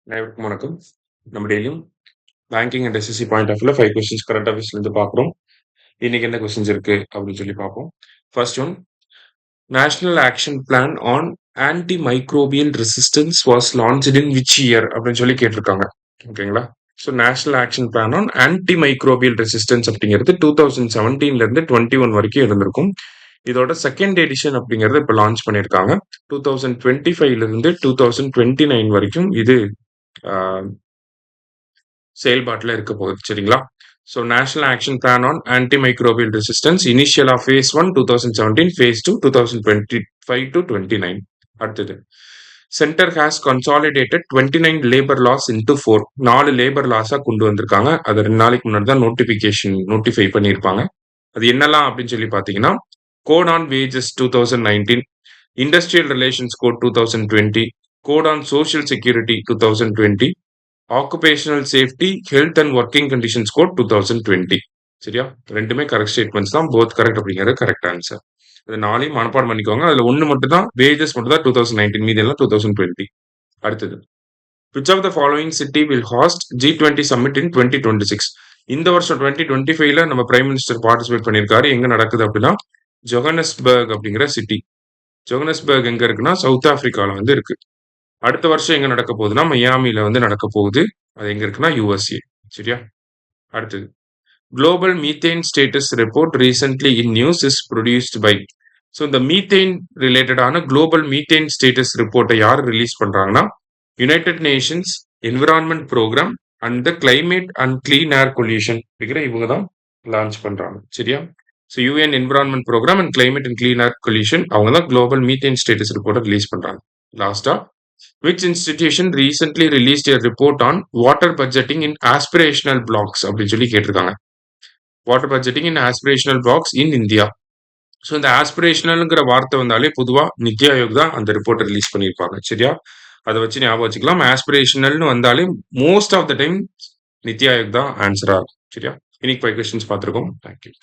அனைவருக்கும் வணக்கம். நம்ம டெய்லியும் banking and SSC point of வியூல 5 கொஸ்டின்ஸ் கரண்ட் அஃபேர்ஸ்ல இருந்து பார்க்குறோம். இன்னைக்கு என்ன கொஸ்டின்ஸ் இருக்கு அப்படின்னு சொல்லி பார்ப்போம். First one, national action plan on anti microbial resistance was launched in which year அப்படின்னு சொல்லி கேட்டிருக்காங்க. ஓகேங்களா? So national action plan on anti microbial resistance அப்படிங்கிறது 2017ல இருந்து 21 வரைக்கும் இருந்திருக்கும். இதோட செகண்ட் எடிஷன் அப்படிங்கறது இப்ப லான்ச் பண்ணிருக்காங்க. 2025ல இருந்து 2029 வரைக்கும் இது செயல்பாட்டில் இருக்க போகுது. சரிங்களா? So national action plan on anti microbial resistance initial of phase 1 2017, phase 2 2025 to 29. அடுத்தது, centre has consolidated 29 labour laws into 4. 4 labour லாஸா கொண்டு வந்திருக்காங்க. அது 2 நாளைக்கு முன்னாடி தான் நோட்டிஃபை பண்ணியிருப்பாங்க. அது என்னலாம் அப்படின்னு சொல்லி பார்த்தீங்கன்னா, code on wages 2019, industrial relations code 2020, code on social security 2020, occupational safety health and working conditions code 2020. சரியா? ரெண்டுமே கரெக்ட் ஸ்டேட்மெண்ட்ஸ் தான். போத் கரெக்ட் அப்படிங்கிறது கரெக்ட் ஆன்சர். இது 4ஐயும் மனப்பாடம் பண்ணிக்கோங்க. அதுல ஒன்னு மட்டும் தான் வேஜஸ் மட்டும் தான் 2019, மீதி எல்லாம் 2020. அடுத்தது, which of the following city will host G20 summit in 2026? இந்த வருஷம் 2025ல நம்ம பிரைம் மினிஸ்டர் பார்ட்டிசிபேட் பண்ணியிருக்காரு. எங்க நடக்குது அப்படின்னா ஜோகன்னஸ்பர்க் அப்படிங்கிற சிட்டி. ஜோகன்னஸ்பர்க் எங்க இருக்குன்னா சவுத் ஆப்பிரிக்கால வந்து இருக்கு. அடுத்த வருஷம் எங்க நடக்க போகுதுன்னா மியாமில வந்து நடக்க போகுது. அது எங்க இருக்குன்னா யுஎஸ்ஏ. சரியா? அடுத்தது, global methane status report recently in news is produced by. So இந்த மீத்தேன் ரிலேட்டடான குளோபல் மீத்தேன் ஸ்டேட்டஸ் ரிப்போர்ட்டை யார் ரிலீஸ் பண்றாங்கன்னா united nations environment programme and the climate and clean air coalition அப்படிங்கிற இவங்க தான் லான்ச் பண்றாங்க. சரியா? So UN environment programme and climate and clean air coalition அவங்க தான் குளோபல் மீத்தேன் ஸ்டேட்டஸ் ரிப்போர்ட்டை ரிலீஸ் பண்றாங்க. லாஸ்டா, which institution recently released a report on water budgeting in aspirational blocks அப்படின்னு சொல்லி கேட்டிருக்காங்க. Water budgeting in aspirational blocks in India. So இந்த ஆஸ்பிரேஷனல்ங்கிற வார்த்தை வந்தாலே பொதுவா நித்தி ஆயோக் தான் அந்த ரிப்போர்ட்டை ரிலீஸ் பண்ணியிருப்பாங்க. சரியா? அதை வச்சு ஞாபகம் வச்சுக்கலாம். ஆஸ்பிரேஷனல்னு வந்தாலே most of the time NITI Aayog தான் ஆன்சரா இருக்கும். சரியா? இன்னைக்கு 5 கொஸ்டின்ஸ் பார்த்துருக்கோம். தேங்க்யூ.